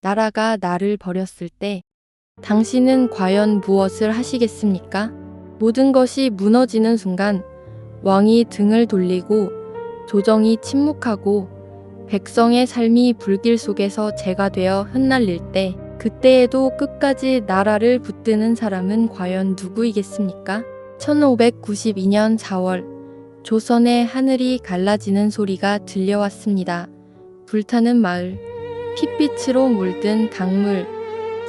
나라가 나를 버렸을 때 당신은 과연 무엇을 하시겠습니까? 모든 것이 무너지는 순간 왕이 등을 돌리고 조정이 침묵하고 백성의 삶이 불길 속에서 재가 되어 흩날릴 때 그때에도 끝까지 나라를 붙드는 사람은 과연 누구이겠습니까? 1592년 4월 조선의 하늘이 갈라지는 소리가 들려왔습니다. 불타는 마을, 핏빛으로 물든 강물,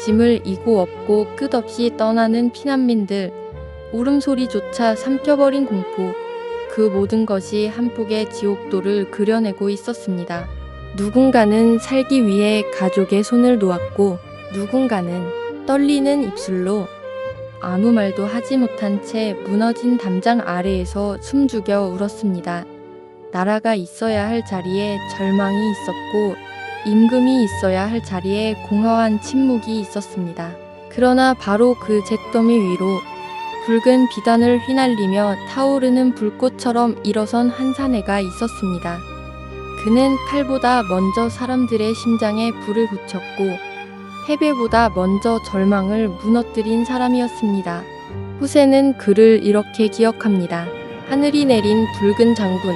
짐을 이고 없고 끝없이 떠나는 피난민들, 울음소리조차 삼켜버린 공포, 그 모든 것이 한 폭의 지옥도를 그려내고 있었습니다. 누군가는 살기 위해 가족의 손을 놓았고 누군가는 떨리는 입술로 아무 말도 하지 못한 채 무너진 담장 아래에서 숨죽여 울었습니다. 나라가 있어야 할 자리에 절망이 있었고 임금이 있어야 할 자리에 공허한 침묵이 있었습니다. 그러나 바로 그 잿더미 위로 붉은 비단을 휘날리며 타오르는 불꽃처럼 일어선 한 사내가 있었습니다. 그는 칼보다 먼저 사람들의 심장에 불을 붙였고 패배보다 먼저 절망을 무너뜨린 사람이었습니다. 후세는 그를 이렇게 기억합니다. 하늘이 내린 붉은 장군,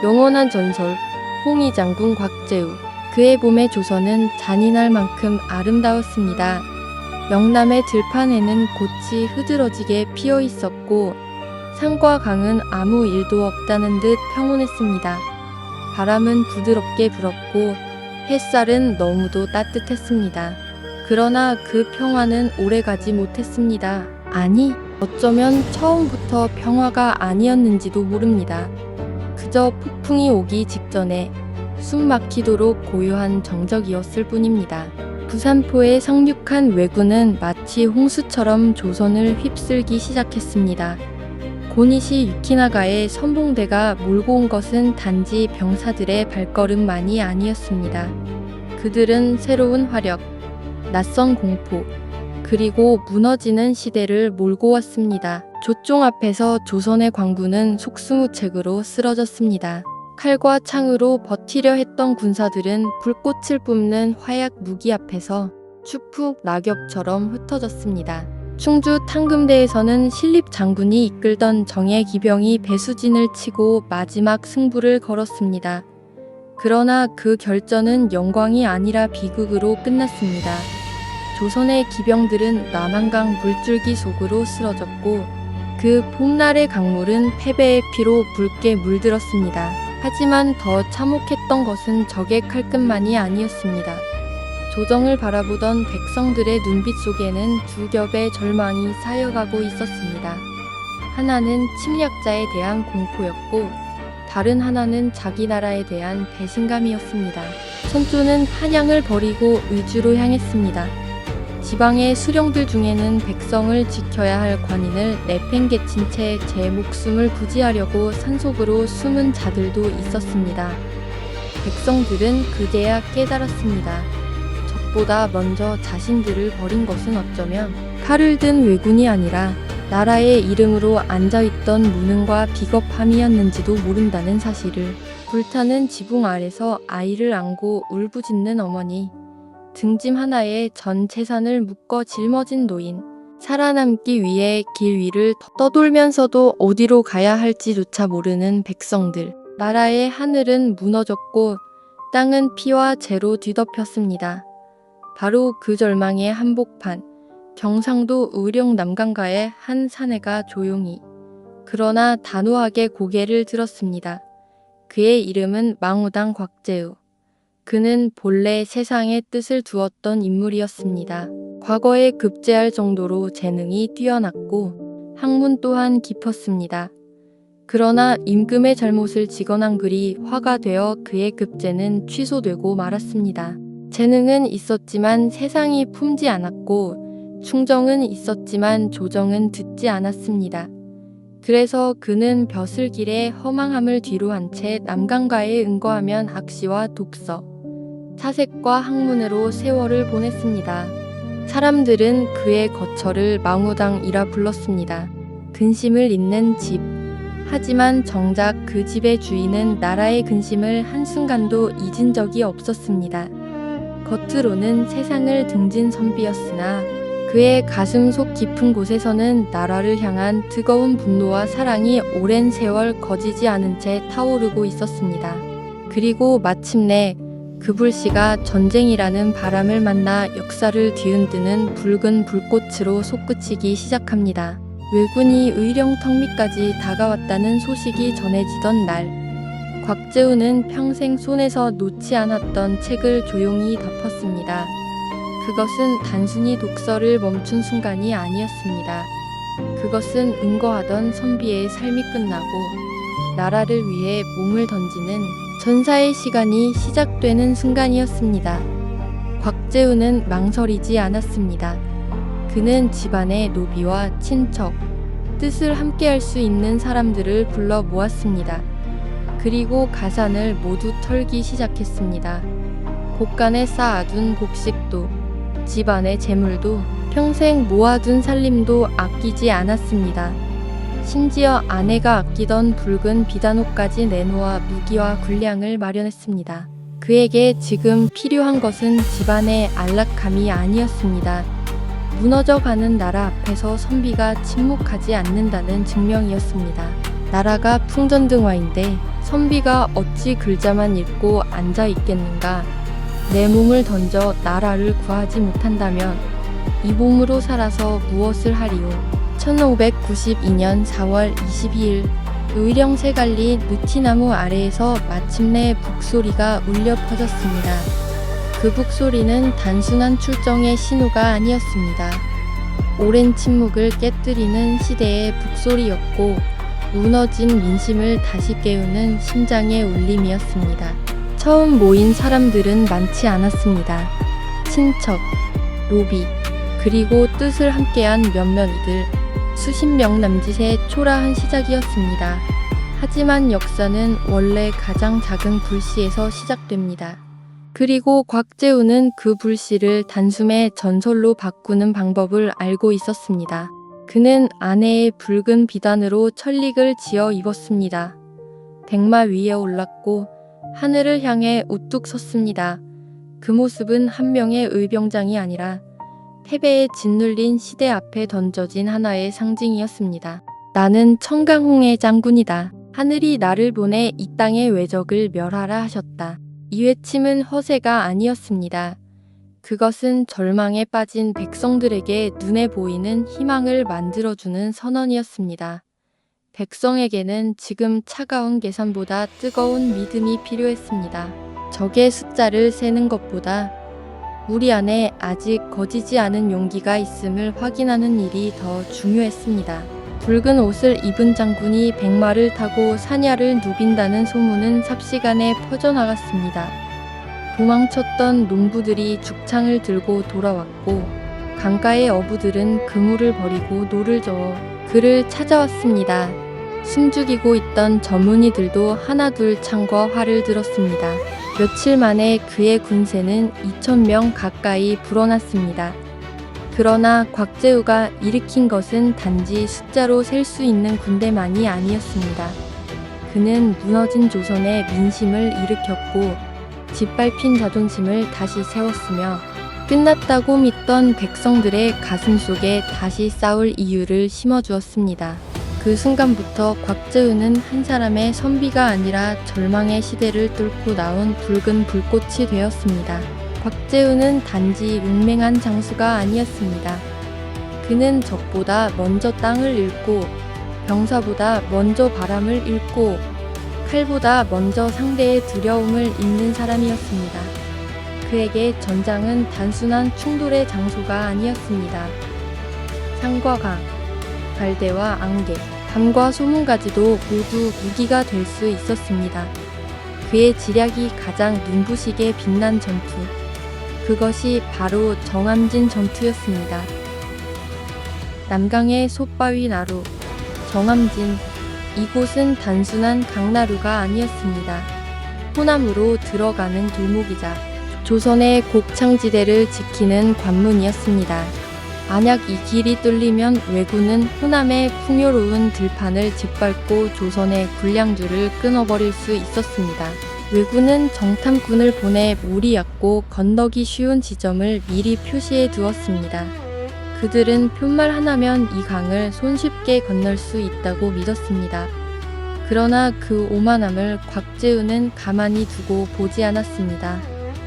영원한 전설, 홍위 장군 곽재우. 그의 봄의 조선은 잔인할 만큼 아름다웠습니다. 영남의 들판에는 꽃이 흐드러지게 피어 있었고 산과 강은 아무 일도 없다는 듯 평온했습니다. 바람은 부드럽게 불었고 햇살은 너무도 따뜻했습니다. 그러나 그 평화는 오래가지 못했습니다. 아니, 어쩌면 처음부터 평화가 아니었는지도 모릅니다. 그저 폭풍이 오기 직전에 숨 막히도록 고요한 정적이었을 뿐입니다. 부산포의 상륙한 왜군은 마치 홍수처럼 조선을 휩쓸기 시작했습니다. 고니시 유키나가의 선봉대가 몰고 온 것은 단지 병사들의 발걸음만이 아니었습니다. 그들은 새로운 화력, 낯선 공포, 그리고 무너지는 시대를 몰고 왔습니다. 조종 앞에서 조선의 광군은 속수무책으로 쓰러졌습니다. 칼과 창으로 버티려 했던 군사들은 불꽃을 뿜는 화약 무기 앞에서 추풍 낙엽처럼 흩어졌습니다. 충주 탕금대에서는 신립 장군이 이끌던 정예 기병이 배수진을 치고 마지막 승부를 걸었습니다. 그러나 그 결전은 영광이 아니라 비극으로 끝났습니다. 조선의 기병들은 남한강 물줄기 속으로 쓰러졌고 그 봄날의 강물은 패배의 피로 붉게 물들었습니다. 하지만 더 참혹했던 것은 적의 칼끝만이 아니었습니다. 조정을 바라보던 백성들의 눈빛 속에는 두 겹의 절망이 쌓여가고 있었습니다. 하나는 침략자에 대한 공포였고 다른 하나는 자기 나라에 대한 배신감이었습니다. 선조는 한양을 버리고 의주로 향했습니다. 지방의 수령들 중에는 백성을 지켜야 할 관인을 내팽개친 채 제 목숨을 부지하려고 산속으로 숨은 자들도 있었습니다. 백성들은 그제야 깨달았습니다. 적보다 먼저 자신들을 버린 것은 어쩌면 칼을 든 왜군이 아니라 나라의 이름으로 앉아있던 무능과 비겁함이었는지도 모른다는 사실을. 불타는 지붕 아래서 아이를 안고 울부짖는 어머니, 등짐 하나에 전 재산을 묶어 짊어진 노인, 살아남기 위해 길 위를 떠돌면서도 어디로 가야 할지조차 모르는 백성들. 나라의 하늘은 무너졌고 땅은 피와 재로 뒤덮였습니다. 바로 그 절망의 한복판, 경상도 의령 남강가의 한 사내가 조용히 그러나 단호하게 고개를 들었습니다. 그의 이름은 망우당 곽재우. 그는 본래 세상에 뜻을 두었던 인물이었습니다. 과거에 급제할 정도로 재능이 뛰어났고 학문 또한 깊었습니다. 그러나 임금의 잘못을 직언한 글이 화가 되어 그의 급제는 취소되고 말았습니다. 재능은 있었지만 세상이 품지 않았고 충정은 있었지만 조정은 듣지 않았습니다. 그래서 그는 벼슬길에 허망함을 뒤로 한 채 남강가에 응거하면 악시와 독서, 사색과 학문으로 세월을 보냈습니다. 사람들은 그의 거처를 망우당이라 불렀습니다. 근심을 잇는 집. 하지만 정작 그 집의 주인은 나라의 근심을 한순간도 잊은 적이 없었습니다. 겉으로는 세상을 등진 선비였으나 그의 가슴 속 깊은 곳에서는 나라를 향한 뜨거운 분노와 사랑이 오랜 세월 거지지 않은 채 타오르고 있었습니다. 그리고 마침내 그 불씨가 전쟁이라는 바람을 만나 역사를 뒤흔드는 붉은 불꽃으로 솟구치기 시작합니다. 왜군이 의령 턱밑까지 다가왔다는 소식이 전해지던 날, 곽재우는 평생 손에서 놓지 않았던 책을 조용히 덮었습니다. 그것은 단순히 독서를 멈춘 순간이 아니었습니다. 그것은 응거하던 선비의 삶이 끝나고 나라를 위해 몸을 던지는 전사의 시간이 시작되는 순간이었습니다. 곽재우는 망설이지 않았습니다. 그는 집안의 노비와 친척, 뜻을 함께할 수 있는 사람들을 불러 모았습니다. 그리고 가산을 모두 털기 시작했습니다. 곳간에 쌓아둔 곡식도, 집안의 재물도, 평생 모아둔 살림도 아끼지 않았습니다. 심지어 아내가 아끼던 붉은 비단옷까지 내놓아 무기와 군량을 마련했습니다. 그에게 지금 필요한 것은 집안의 안락함이 아니었습니다. 무너져가는 나라 앞에서 선비가 침묵하지 않는다는 증명이었습니다. 나라가 풍전등화인데 선비가 어찌 글자만 읽고 앉아 있겠는가? 내 몸을 던져 나라를 구하지 못한다면 이 몸으로 살아서 무엇을 하리요? 1592년 4월 22일 의령 세갈리 느티나무 아래에서 마침내 북소리가 울려 퍼졌습니다. 그 북소리는 단순한 출정의 신호가 아니었습니다. 오랜 침묵을 깨뜨리는 시대의 북소리였고 무너진 민심을 다시 깨우는 심장의 울림이었습니다. 처음 모인 사람들은 많지 않았습니다. 친척, 노비, 그리고 뜻을 함께한 몇몇 이들, 수십 명 남짓의 초라한 시작이었습니다. 하지만 역사는 원래 가장 작은 불씨에서 시작됩니다. 그리고 곽재우는 그 불씨를 단숨에 전설로 바꾸는 방법을 알고 있었습니다. 그는 아내의 붉은 비단으로 천릭을 지어 입었습니다. 백마 위에 올랐고 하늘을 향해 우뚝 섰습니다. 그 모습은 한 명의 의병장이 아니라 패배에 짓눌린 시대 앞에 던져진 하나의 상징이었습니다. 나는 청강홍의 장군이다. 하늘이 나를 보내 이 땅의 외적을 멸하라 하셨다. 이 외침은 허세가 아니었습니다. 그것은 절망에 빠진 백성들에게 눈에 보이는 희망을 만들어주는 선언이었습니다. 백성에게는 지금 차가운 계산보다 뜨거운 믿음이 필요했습니다. 적의 숫자를 세는 것보다 우리 안에 아직 거지지 않은 용기가 있음을 확인하는 일이 더 중요했습니다. 붉은 옷을 입은 장군이 백마를 타고 사냐를 누빈다는 소문은 삽시간에 퍼져나갔습니다. 도망쳤던 농부들이 죽창을 들고 돌아왔고 강가의 어부들은 그물을 버리고 노를 저어 그를 찾아왔습니다. 숨죽이고 있던 젊은이들도 하나둘 창과 활을 들었습니다. 며칠 만에 그의 군세는 2,000명 가까이 불어났습니다. 그러나 곽재우가 일으킨 것은 단지 숫자로 셀 수 있는 군대만이 아니었습니다. 그는 무너진 조선의 민심을 일으켰고 짓밟힌 자존심을 다시 세웠으며 끝났다고 믿던 백성들의 가슴 속에 다시 싸울 이유를 심어주었습니다. 그 순간부터 곽재우는 한 사람의 선비가 아니라 절망의 시대를 뚫고 나온 붉은 불꽃이 되었습니다. 곽재우는 단지 용맹한 장수가 아니었습니다. 그는 적보다 먼저 땅을 잃고 병사보다 먼저 바람을 잃고 칼보다 먼저 상대의 두려움을 잊는 사람이었습니다. 그에게 전장은 단순한 충돌의 장소가 아니었습니다. 산과 강, 갈대와 안개, 밤과 소문까지도 모두 무기가 될 수 있었습니다. 그의 지략이 가장 눈부시게 빛난 전투, 그것이 바로 정암진 전투였습니다. 남강의 솥바위 나루, 정암진, 이곳은 단순한 강나루가 아니었습니다. 호남으로 들어가는 돌목이자 조선의 곡창지대를 지키는 관문이었습니다. 만약 이 길이 뚫리면 왜군은 호남의 풍요로운 들판을 짓밟고 조선의 군량주를 끊어버릴 수 있었습니다. 왜군은 정탐꾼을 보내 물이 얕고 건너기 쉬운 지점을 미리 표시해 두었습니다. 그들은 푯말 하나면 이 강을 손쉽게 건널 수 있다고 믿었습니다. 그러나 그 오만함을 곽재우는 가만히 두고 보지 않았습니다.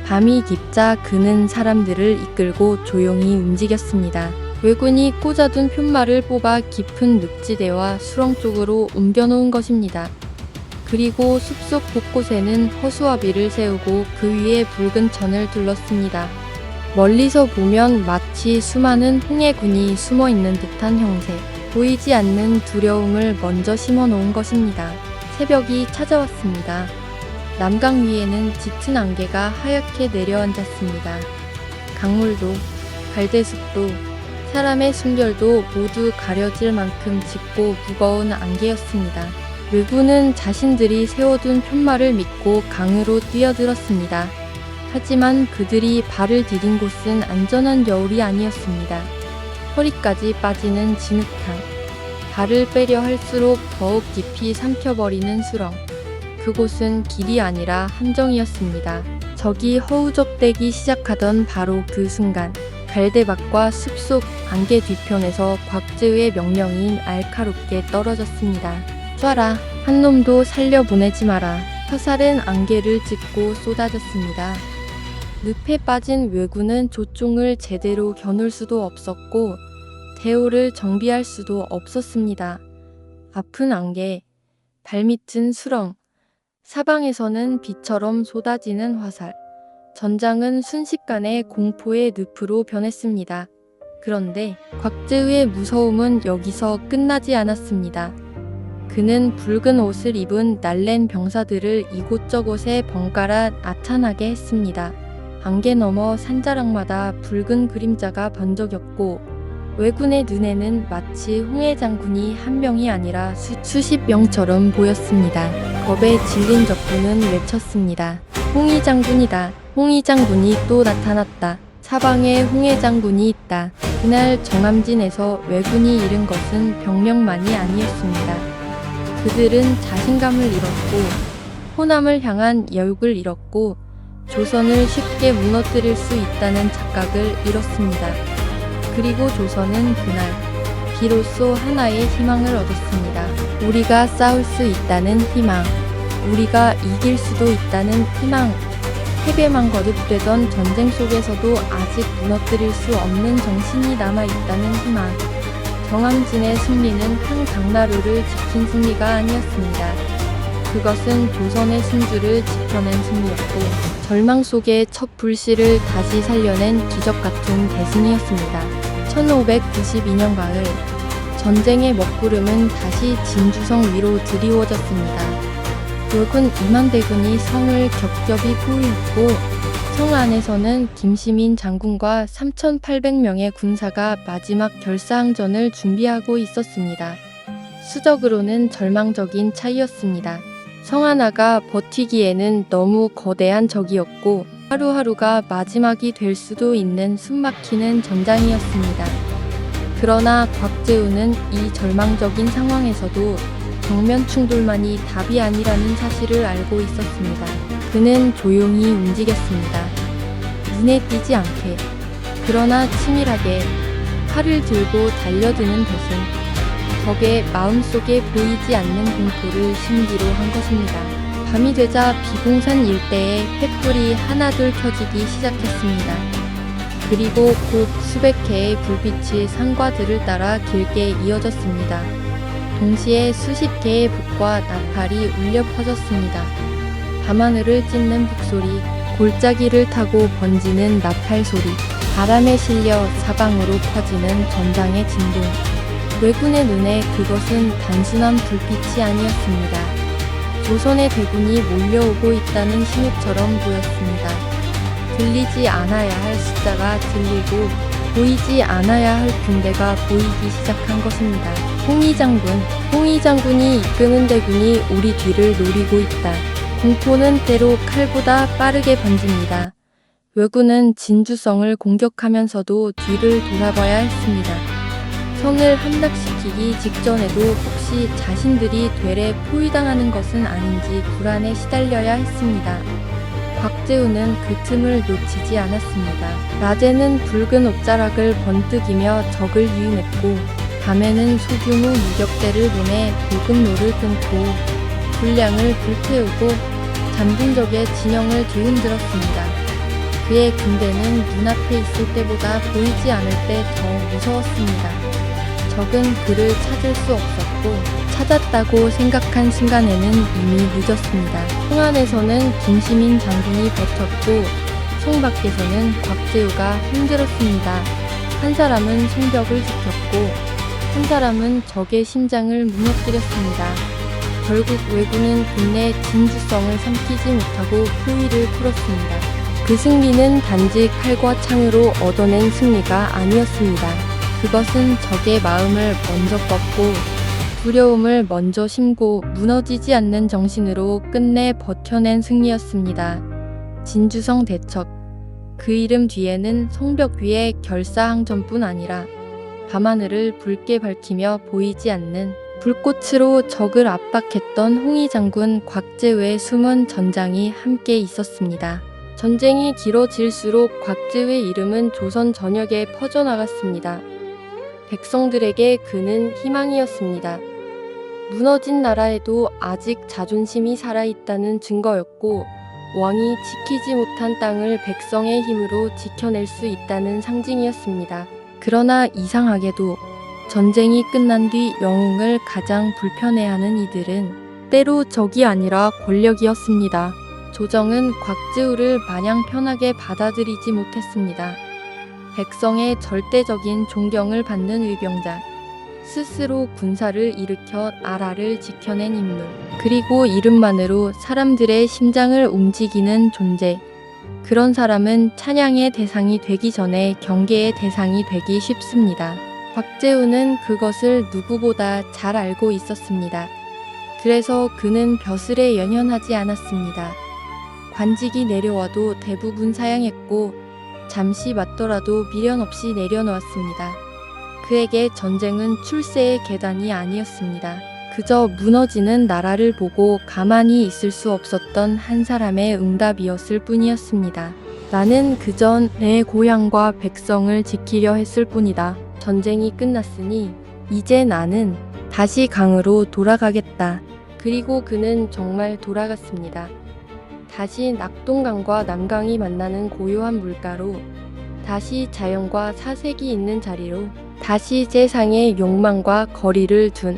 밤이 깊자 그는 사람들을 이끌고 조용히 움직였습니다. 왜군이 꽂아둔 푯말을 뽑아 깊은 늪지대와 수렁 쪽으로 옮겨놓은 것입니다. 그리고 숲속 곳곳에는 허수아비를 세우고 그 위에 붉은 천을 둘렀습니다. 멀리서 보면 마치 수많은 홍해군이 숨어있는 듯한 형세. 보이지 않는 두려움을 먼저 심어놓은 것입니다. 새벽이 찾아왔습니다. 남강 위에는 짙은 안개가 하얗게 내려앉았습니다. 강물도 갈대숲도 사람의 숨결도 모두 가려질 만큼 짙고 무거운 안개였습니다. 왜군은 자신들이 세워둔 푯말을 믿고 강으로 뛰어들었습니다. 하지만 그들이 발을 디딘 곳은 안전한 여울이 아니었습니다. 허리까지 빠지는 진흙탕, 발을 빼려 할수록 더욱 깊이 삼켜버리는 수렁. 그곳은 길이 아니라 함정이었습니다. 적이 허우적대기 시작하던 바로 그 순간, 갈대밭과 숲속 안개 뒤편에서 곽재우의 명령이 날카롭게 떨어졌습니다. 쏴라. 한 놈도 살려보내지 마라. 화살은 안개를 찢고 쏟아졌습니다. 늪에 빠진 왜군은 조종을 제대로 겨눌 수도 없었고 대오를 정비할 수도 없었습니다. 아픈 안개, 발밑은 수렁, 사방에서는 비처럼 쏟아지는 화살, 전장은 순식간에 공포의 늪으로 변했습니다. 그런데 곽재우의 무서움은 여기서 끝나지 않았습니다. 그는 붉은 옷을 입은 날랜 병사들을 이곳저곳에 번갈아 나타나게 했습니다. 안개 너머 산자락마다 붉은 그림자가 번쩍였고 왜군의 눈에는 마치 홍해 장군이 한 명이 아니라 수십 명처럼 보였습니다. 겁에 질린 적군은 외쳤습니다. 홍희 장군이다. 홍희 장군이 또 나타났다. 사방에 홍해 장군이 있다. 그날 정암진에서 왜군이 잃은 것은 병력만이 아니었습니다. 그들은 자신감을 잃었고 호남을 향한 열국을 잃었고 조선을 쉽게 무너뜨릴 수 있다는 착각을 잃었습니다. 그리고 조선은 그날 비로소 하나의 희망을 얻었습니다. 우리가 싸울 수 있다는 희망, 우리가 이길 수도 있다는 희망. 패배만 거듭되던 전쟁 속에서도 아직 무너뜨릴 수 없는 정신이 남아있다는 희망. 정암진의 승리는 한 강나루를 지킨 승리가 아니었습니다. 그것은 조선의 승주를 지켜낸 승리였고 절망 속에 첫 불씨를 다시 살려낸 기적 같은 대승이었습니다. 1592년 가을, 전쟁의 먹구름은 다시 진주성 위로 드리워졌습니다. 왜군 2만 대군이 성을 겹겹이 포위했고 성 안에서는 김시민 장군과 3,800명의 군사가 마지막 결사항전을 준비하고 있었습니다. 수적으로는 절망적인 차이였습니다. 성 하나가 버티기에는 너무 거대한 적이었고 하루하루가 마지막이 될 수도 있는 숨막히는 전장이었습니다. 그러나 곽재우는 이 절망적인 상황에서도 정면 충돌만이 답이 아니라는 사실을 알고 있었습니다. 그는 조용히 움직였습니다. 눈에 띄지 않게, 그러나 치밀하게 칼을 들고 달려드는 대신 적의 마음속에 보이지 않는 공포를 신기로 한 것입니다. 밤이 되자 비공산 일대에 횃불이 하나둘 켜지기 시작했습니다. 그리고 곧 수백 개의 불빛이 산과들을 따라 길게 이어졌습니다. 동시에 수십 개의 북과 나팔이 울려 퍼졌습니다. 밤하늘을 찢는 북소리, 골짜기를 타고 번지는 나팔 소리, 바람에 실려 사방으로 퍼지는 전장의 진동. 왜군의 눈에 그것은 단순한 불빛이 아니었습니다. 조선의 대군이 몰려오고 있다는 신호처럼 보였습니다. 들리지 않아야 할 숫자가 들리고 보이지 않아야 할 군대가 보이기 시작한 것입니다. 홍희 장군이 이끄는 대군이 우리 뒤를 노리고 있다. 공포는 때로 칼보다 빠르게 번집니다. 왜군은 진주성을 공격하면서도 뒤를 돌아봐야 했습니다. 성을 함락시키기 직전에도 혹시 자신들이 되레 포위당하는 것은 아닌지 불안에 시달려야 했습니다. 곽재우는 그 틈을 놓치지 않았습니다. 낮에는 붉은 옷자락을 번뜩이며 적을 유인했고 밤에는 소규모 유격대를 보내 보급로를 끊고 군량을 불태우고 잠든 적의 진영을 뒤흔들었습니다. 그의 군대는 눈앞에 있을 때보다 보이지 않을 때 더 무서웠습니다. 적은 그를 찾을 수 없었고 찾았다고 생각한 순간에는 이미 늦었습니다. 성 안에서는 김시민 장군이 버텼고 성 밖에서는 곽재우가 힘들었습니다. 한 사람은 성벽을 지켰고 한 사람은 적의 심장을 무너뜨렸습니다. 결국 왜군은 끝내 진주성을 삼키지 못하고 포위를 풀었습니다. 그 승리는 단지 칼과 창으로 얻어낸 승리가 아니었습니다. 그것은 적의 마음을 먼저 꺾고 두려움을 먼저 심고 무너지지 않는 정신으로 끝내 버텨낸 승리였습니다. 진주성 대첩. 그 이름 뒤에는 성벽 위의 결사항전뿐 아니라 밤하늘을 붉게 밝히며 보이지 않는 불꽃으로 적을 압박했던 홍위 장군 곽재우의 숨은 전장이 함께 있었습니다. 전쟁이 길어질수록 곽재우의 이름은 조선 전역에 퍼져나갔습니다. 백성들에게 그는 희망이었습니다. 무너진 나라에도 아직 자존심이 살아있다는 증거였고 왕이 지키지 못한 땅을 백성의 힘으로 지켜낼 수 있다는 상징이었습니다. 그러나 이상하게도 전쟁이 끝난 뒤 영웅을 가장 불편해하는 이들은 때로 적이 아니라 권력이었습니다. 조정은 곽재우를 마냥 편하게 받아들이지 못했습니다. 백성의 절대적인 존경을 받는 의병자, 스스로 군사를 일으켜 나라를 지켜낸 인물, 그리고 이름만으로 사람들의 심장을 움직이는 존재. 그런 사람은 찬양의 대상이 되기 전에 경계의 대상이 되기 쉽습니다. 곽재우는 그것을 누구보다 잘 알고 있었습니다. 그래서 그는 벼슬에 연연하지 않았습니다. 관직이 내려와도 대부분 사양했고 잠시 맞더라도 미련 없이 내려놓았습니다. 그에게 전쟁은 출세의 계단이 아니었습니다. 그저 무너지는 나라를 보고 가만히 있을 수 없었던 한 사람의 응답이었을 뿐이었습니다. 나는 그저 내 고향과 백성을 지키려 했을 뿐이다. 전쟁이 끝났으니 이제 나는 다시 강으로 돌아가겠다. 그리고 그는 정말 돌아갔습니다. 다시 낙동강과 남강이 만나는 고요한 물가로, 다시 자연과 사색이 있는 자리로, 다시 세상의 욕망과 거리를 둔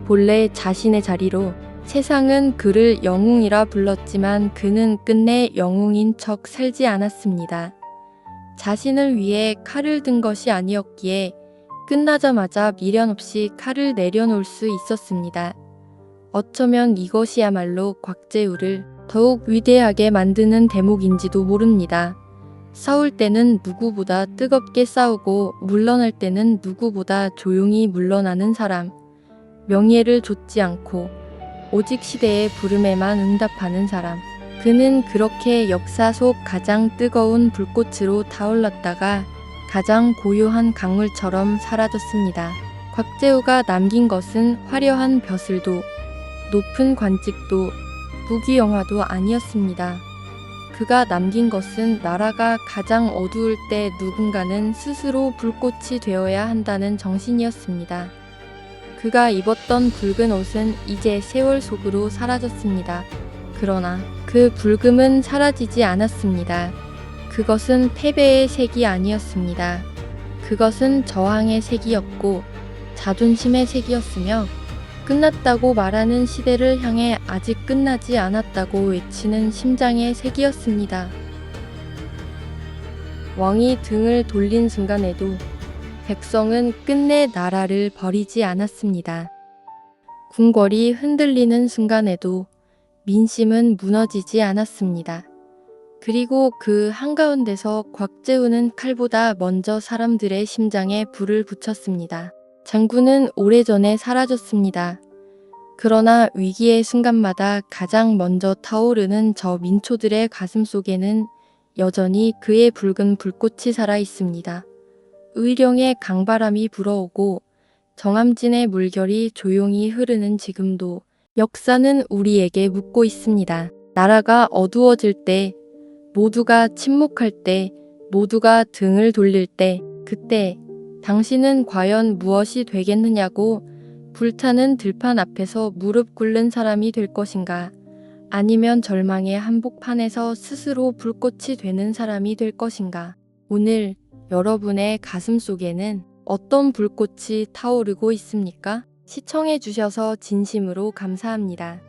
본래 자신의 자리로. 세상은 그를 영웅이라 불렀지만 그는 끝내 영웅인 척 살지 않았습니다. 자신을 위해 칼을 든 것이 아니었기에 끝나자마자 미련 없이 칼을 내려놓을 수 있었습니다. 어쩌면 이것이야말로 곽재우를 더욱 위대하게 만드는 대목인지도 모릅니다. 싸울 때는 누구보다 뜨겁게 싸우고 물러날 때는 누구보다 조용히 물러나는 사람. 명예를 좇지 않고 오직 시대의 부름에만 응답하는 사람. 그는 그렇게 역사 속 가장 뜨거운 불꽃으로 타올랐다가 가장 고요한 강물처럼 사라졌습니다. 곽재우가 남긴 것은 화려한 벼슬도 높은 관직도 부귀영화도 아니었습니다. 그가 남긴 것은 나라가 가장 어두울 때 누군가는 스스로 불꽃이 되어야 한다는 정신이었습니다. 그가 입었던 붉은 옷은 이제 세월 속으로 사라졌습니다. 그러나 그 붉음은 사라지지 않았습니다. 그것은 패배의 색이 아니었습니다. 그것은 저항의 색이었고 자존심의 색이었으며 끝났다고 말하는 시대를 향해 아직 끝나지 않았다고 외치는 심장의 색이었습니다. 왕이 등을 돌린 순간에도 백성은 끝내 나라를 버리지 않았습니다. 궁궐이 흔들리는 순간에도 민심은 무너지지 않았습니다. 그리고 그 한가운데서 곽재우는 칼보다 먼저 사람들의 심장에 불을 붙였습니다. 장군은 오래전에 사라졌습니다. 그러나 위기의 순간마다 가장 먼저 타오르는 저 민초들의 가슴 속에는 여전히 그의 붉은 불꽃이 살아 있습니다. 의령의 강바람이 불어오고 정함진의 물결이 조용히 흐르는 지금도 역사는 우리에게 묻고 있습니다. 나라가 어두워질 때, 모두가 침묵할 때, 모두가 등을 돌릴 때, 그때 당신은 과연 무엇이 되겠느냐고 불타는 들판 앞에서 무릎 꿇는 사람이 될 것인가? 아니면 절망의 한복판에서 스스로 불꽃이 되는 사람이 될 것인가? 오늘 여러분의 가슴 속에는 어떤 불꽃이 타오르고 있습니까? 시청해 주셔서 진심으로 감사합니다.